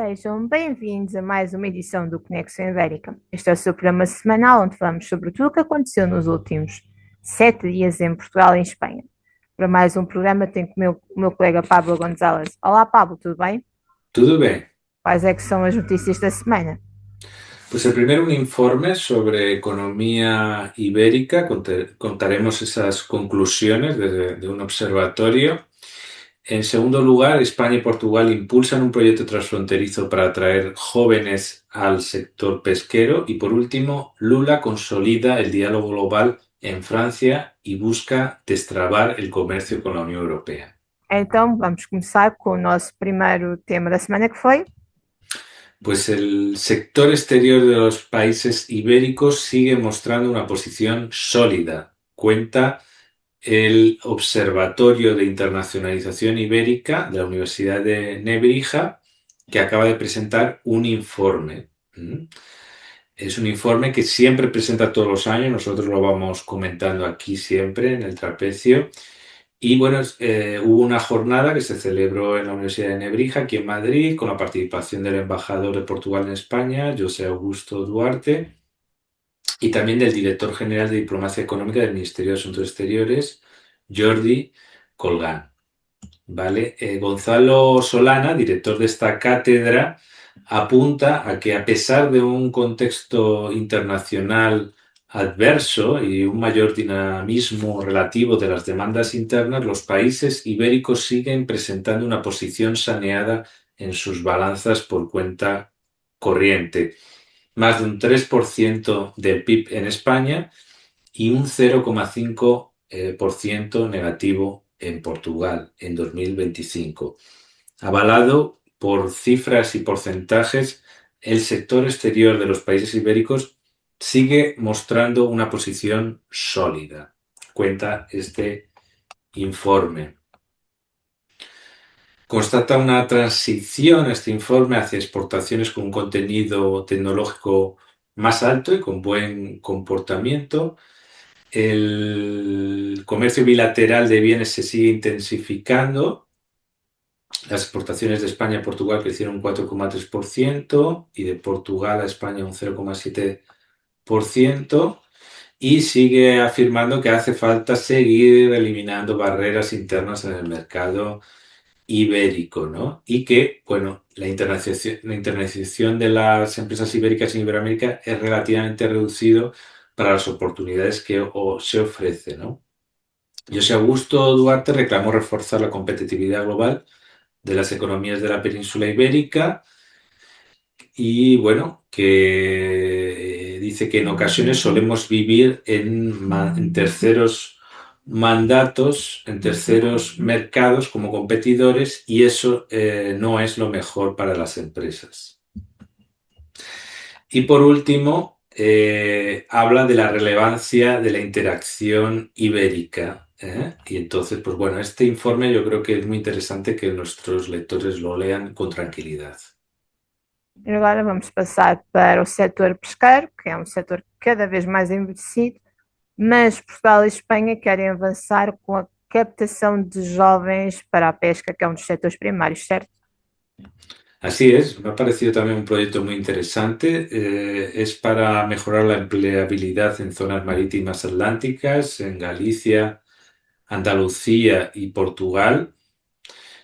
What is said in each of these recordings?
Sejam bem-vindos a mais uma edição do Conexão Ibérica. Este é o seu programa semanal onde falamos sobre tudo o que aconteceu nos últimos 7 dias em Portugal e em Espanha. Para mais um programa tenho o meu colega Pablo González. Olá Pablo, tudo bem? Todo bien. Quais é que são as notícias da semana? Pues el primero, un informe sobre economía ibérica. Contaremos esas conclusiones de un observatorio. En segundo lugar, España y Portugal impulsan un proyecto transfronterizo para atraer jóvenes al sector pesquero. Y por último, Lula consolida el diálogo global en Francia y busca destrabar el comercio con la Unión Europea. Então, vamos começar com o nosso primeiro tema da semana que foi. Pues el sector exterior de los países ibéricos sigue mostrando una posición sólida. Cuenta el Observatorio de Internacionalización Ibérica de la Universidad de Nebrija, que acaba de presentar un informe. Es un informe que siempre presenta todos los años, nosotros lo vamos comentando aquí siempre en el trapecio. Y bueno, hubo una jornada que se celebró en la Universidad de Nebrija, aquí en Madrid, con la participación del embajador de Portugal en España, José Augusto Duarte, y también del director general de Diplomacia Económica del Ministerio de Asuntos Exteriores, Jordi Colgán. ¿Vale? Gonzalo Solana, director de esta cátedra, apunta a que a pesar de un contexto internacional adverso y un mayor dinamismo relativo de las demandas internas, los países ibéricos siguen presentando una posición saneada en sus balanzas por cuenta corriente. Más de un 3% del PIB en España y un 0,5% negativo en Portugal en 2025. Avalado por cifras y porcentajes, el sector exterior de los países ibéricos sigue mostrando una posición sólida, cuenta este informe. Constata una transición este informe hacia exportaciones con un contenido tecnológico más alto y con buen comportamiento. El comercio bilateral de bienes se sigue intensificando. Las exportaciones de España a Portugal crecieron un 4,3% y de Portugal a España un 0,7%, y sigue afirmando que hace falta seguir eliminando barreras internas en el mercado ibérico, ¿no? Y que, bueno, la internacionalización de las empresas ibéricas en Iberoamérica es relativamente reducido para las oportunidades que se ofrecen, ¿no? José Augusto Duarte reclamó reforzar la competitividad global de las economías de la península ibérica y, bueno, que dice que en ocasiones solemos vivir en terceros mandatos, en terceros mercados como competidores, y eso no es lo mejor para las empresas. Y por último, habla de la relevancia de la interacción ibérica. Y entonces, pues bueno, este informe yo creo que es muy interesante que nuestros lectores lo lean con tranquilidad. E agora vamos passar para o setor pesqueiro, que é um setor cada vez mais envelhecido, mas Portugal e Espanha querem avançar com a captação de jovens para a pesca, que é um dos setores primários, certo? Así es, me ha parecido también un proyecto muy interesante. Es para mejorar la empleabilidad en zonas marítimas atlánticas, en Galicia, Andalucía y Portugal.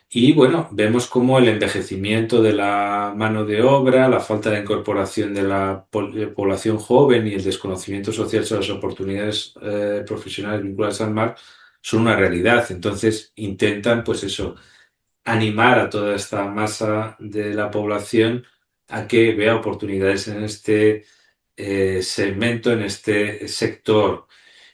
Y bueno, vemos cómo el envejecimiento de la mano de obra, la falta de incorporación de la población joven y el desconocimiento social sobre las oportunidades profesionales vinculadas al mar son una realidad. Entonces intentan, pues eso, animar a toda esta masa de la población a que vea oportunidades en este segmento, en este sector.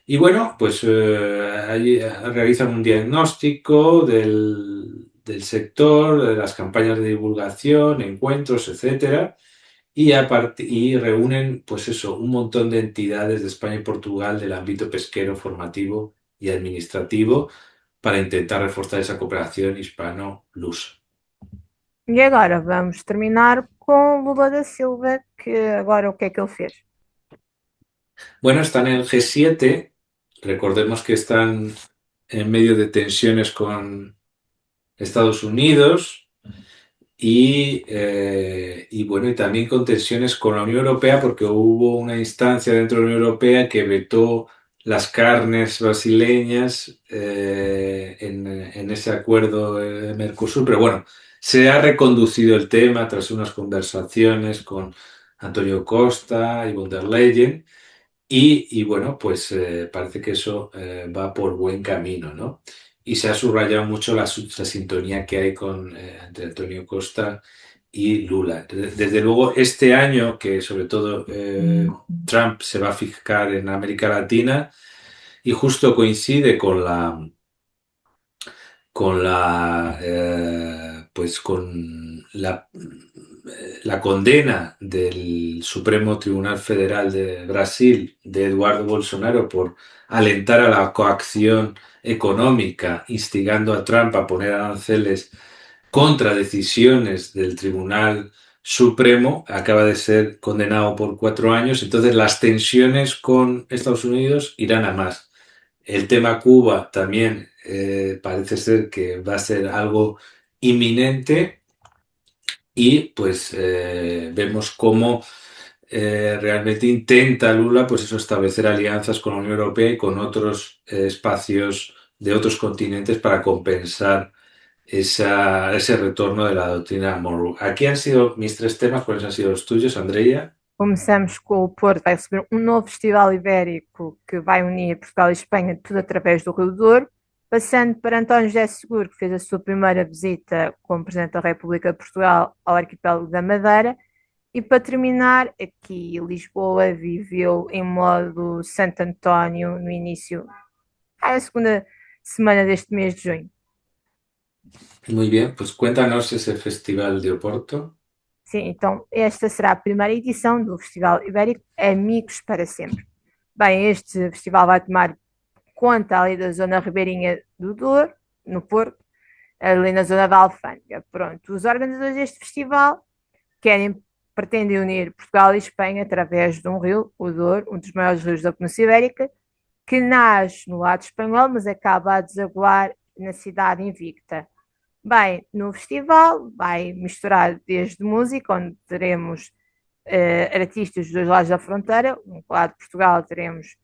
Y bueno, pues ahí realizan un diagnóstico del sector, de las campañas de divulgación, encuentros, etcétera, y reúnen, pues eso, un montón de entidades de España y Portugal del ámbito pesquero, formativo y administrativo para intentar reforzar esa cooperación hispano-lusa. E agora vamos terminar com Lula da Silva, que agora o que é que ele fez? Bueno, están en el G7. Recordemos que están en medio de tensiones con Estados Unidos y bueno, y también con tensiones con la Unión Europea, porque hubo una instancia dentro de la Unión Europea que vetó las carnes brasileñas en ese acuerdo de Mercosur, pero bueno, se ha reconducido el tema tras unas conversaciones con Antonio Costa y von der Leyen. Y bueno, pues parece que eso va por buen camino, ¿no? Y se ha subrayado mucho la sintonía que hay entre Antonio Costa y Lula. Desde luego, este año, que sobre todo Trump se va a fijar en América Latina y justo coincide con la condena del Supremo Tribunal Federal de Brasil de Eduardo Bolsonaro por alentar a la coacción económica, instigando a Trump a poner aranceles contra decisiones del Tribunal Supremo, acaba de ser condenado por 4 años. Entonces las tensiones con Estados Unidos irán a más. El tema Cuba también parece ser que va a ser algo inminente y pues vemos cómo realmente intenta Lula pues eso, establecer alianzas con la Unión Europea y con otros espacios de otros continentes para compensar ese retorno de la doctrina Monroe. Aquí han sido mis 3 temas. ¿Cuáles han sido los tuyos, Andrea? Começamos com o Porto, vai receber um novo festival ibérico que vai unir Portugal e Espanha, tudo através do Rio Douro, passando para António José Seguro, que fez a sua primeira visita como Presidente da República de Portugal ao arquipélago da Madeira, e para terminar, aqui Lisboa viveu em modo Santo António no início, a segunda semana deste mês de junho. Muy bien, pues cuéntanos ese festival de Oporto. Sim, então esta será a primeira edição do Festival Ibérico Amigos para Sempre. Bem, este festival vai tomar conta ali da zona ribeirinha do Douro, no Porto, ali na zona da Alfândega. Pronto, os organizadores deste festival pretendem unir Portugal e Espanha através de um rio, o Douro, um dos maiores rios da Península Ibérica, que nasce no lado espanhol, mas acaba a desaguar na cidade invicta. Bem, no festival vai misturar desde música, onde teremos artistas dos dois lados da fronteira. No lado de Portugal teremos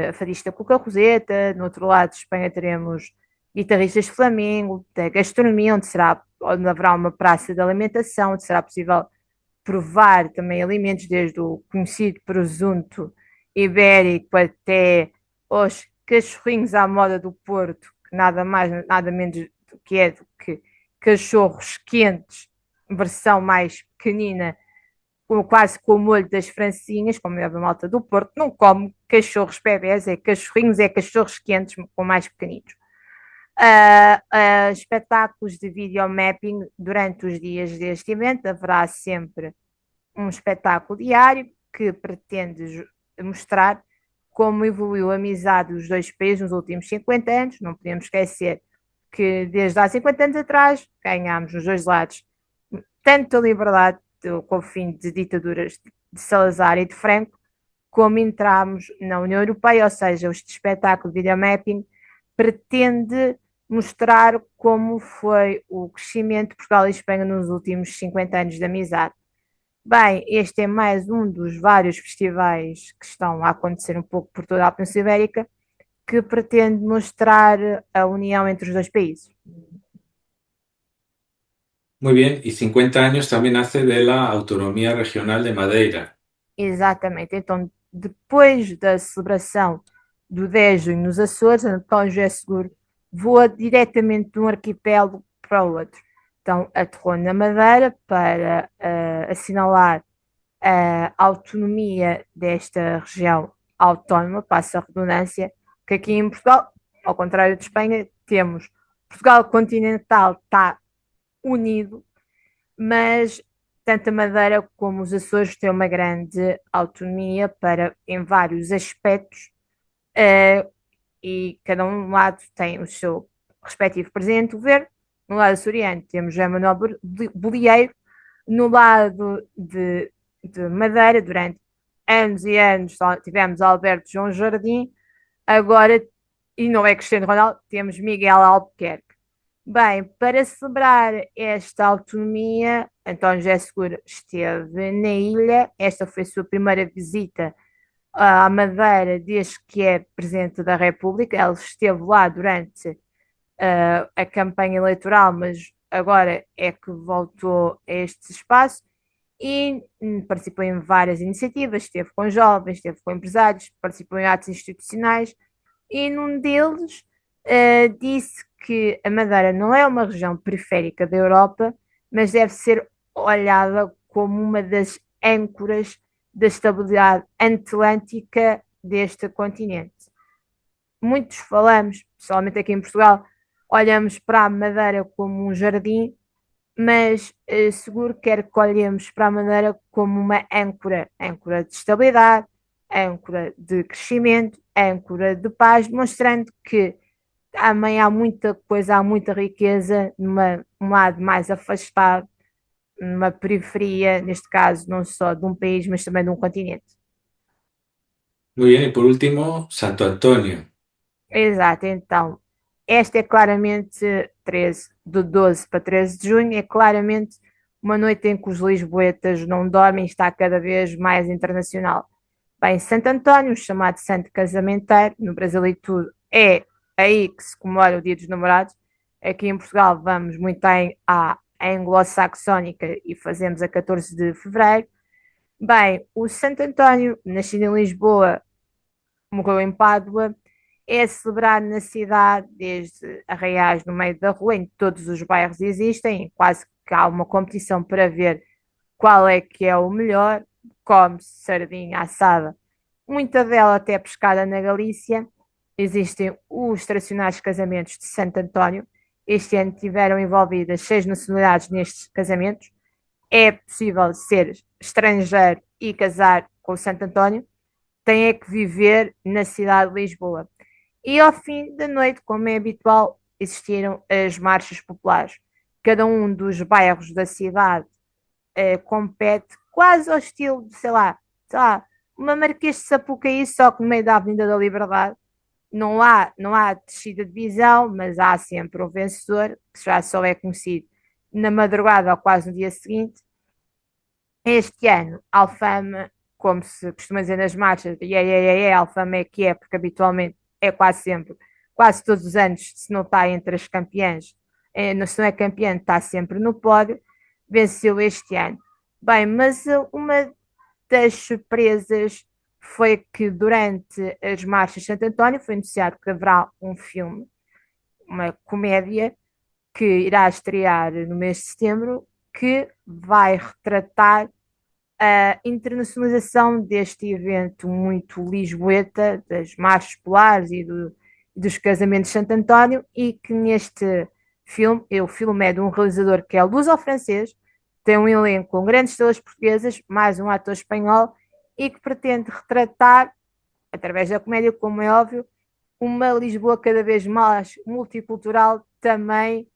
a fadista Cuca Roseta, no outro lado de Espanha teremos guitarristas de flamengo, da gastronomia, onde haverá uma praça de alimentação, onde será possível provar também alimentos, desde o conhecido presunto ibérico até os cachorrinhos à moda do Porto, que nada mais, nada menos do que cachorros quentes, versão mais pequenina, quase com o molho das francesinhas, como é a malta do Porto, não come cachorros bebés, é cachorros quentes com mais pequeninos. Espetáculos de videomapping durante os dias deste evento. Haverá sempre um espetáculo diário que pretende mostrar como evoluiu a amizade dos dois países nos últimos 50 anos. Não podemos esquecer que desde há 50 anos atrás ganhámos nos dois lados tanto a liberdade com o fim de ditaduras de Salazar e de Franco, como entramos na União Europeia. Ou seja, este espetáculo de videomapping pretende mostrar como foi o crescimento de Portugal e Espanha nos últimos 50 anos de amizade. Bem, este é mais um dos vários festivais que estão a acontecer um pouco por toda a Península Ibérica, que pretende mostrar a união entre os dois países. Muy bien, y 50 años también hace de la autonomía regional de Madeira. Exatamente. Então, depois da celebração do 10 de junho nos Açores, António José Seguro voa diretamente de um arquipélago para o outro. Então, aterrou na Madeira para assinalar a autonomia desta região autónoma, passa a redundância, que aqui em Portugal, ao contrário de Espanha, temos Portugal continental está unido, mas tanto a Madeira como os Açores têm uma grande autonomia em vários aspectos, e cada um lado tem o seu respectivo presidente do governo. No lado açoriano temos José Manuel Bolieiro, no lado de Madeira, durante anos e anos, tivemos Alberto João Jardim, agora, e não é Cristiano Ronaldo, temos Miguel Albuquerque. Bem, para celebrar esta autonomia, António José Seguro esteve na ilha. Esta foi a sua primeira visita à Madeira desde que é Presidente da República. Ele esteve lá durante a campanha eleitoral, mas agora é que voltou a este espaço e participou em várias iniciativas, esteve com jovens, esteve com empresários, participou em atos institucionais e num deles disse que a Madeira não é uma região periférica da Europa, mas deve ser olhada como uma das âncoras da estabilidade atlântica deste continente. Muitos falamos, principalmente aqui em Portugal, olhamos para a Madeira como um jardim, mas seguro quero que olhemos para a Madeira como uma âncora, âncora de estabilidade, âncora de crescimento, âncora de paz, demonstrando que também há muita coisa, há muita riqueza num lado mais afastado, numa periferia, neste caso, não só de um país, mas também de um continente. Muy bien, y por último, Santo Antonio. Exato, então, esta é claramente 13, de 12 para 13 de junho, é claramente uma noite em que os lisboetas não dormem e está cada vez mais internacional. Bem, Santo António, chamado Santo Casamenteiro, no Brasil e tudo, é aí que se comemora o Dia dos Namorados. Aqui em Portugal vamos muito à anglo-saxónica e fazemos a 14 de fevereiro. Bem, o Santo António, nascido em Lisboa, morreu em Pádua, é celebrado na cidade desde arraiais no meio da rua, em todos os bairros existem, quase que há uma competição para ver qual é que é o melhor, come-se sardinha assada, muita dela até pescada na Galícia. Existem os tradicionais casamentos de Santo António. Este ano tiveram envolvidas 6 nacionalidades nestes casamentos. É possível ser estrangeiro e casar com o Santo António, tem é que viver na cidade de Lisboa. E ao fim da noite, como é habitual, existiram as marchas populares. Cada um dos bairros da cidade compete quase ao estilo de, sei lá, uma Marquês de Sapucaí, só que no meio da Avenida da Liberdade. Não há descida de divisão, mas há sempre um vencedor, que já só é conhecido na madrugada ou quase no dia seguinte. Este ano, Alfama, como se costuma dizer nas marchas, Alfama é que é, porque habitualmente é quase sempre, quase todos os anos, se não está entre as campeãs, se não é campeã, está sempre no pódio, venceu este ano. Bem, mas uma das surpresas foi que durante as marchas de Santo António foi anunciado que haverá um filme, uma comédia, que irá estrear no mês de setembro, que vai retratar a internacionalização deste evento muito lisboeta, das marchas polares e dos casamentos de Santo António, e que neste filme, o filme é de um realizador que é luso-francês, tem um elenco com grandes estrelas portuguesas, mais um ator espanhol, e que pretende retratar, através da comédia, como é óbvio, uma Lisboa cada vez mais multicultural também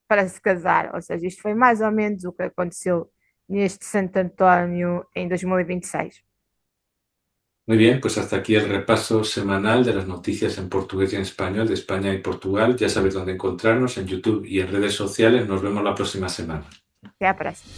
para se casar. Ou seja, isto foi mais ou menos o que aconteceu neste Santo António em 2026. Muy bien, pues hasta aquí el repaso semanal de las noticias en portugués y en español de España y Portugal. Ya sabes dónde encontrarnos, en YouTube y en redes sociales. Nos vemos la próxima semana. Até à próxima.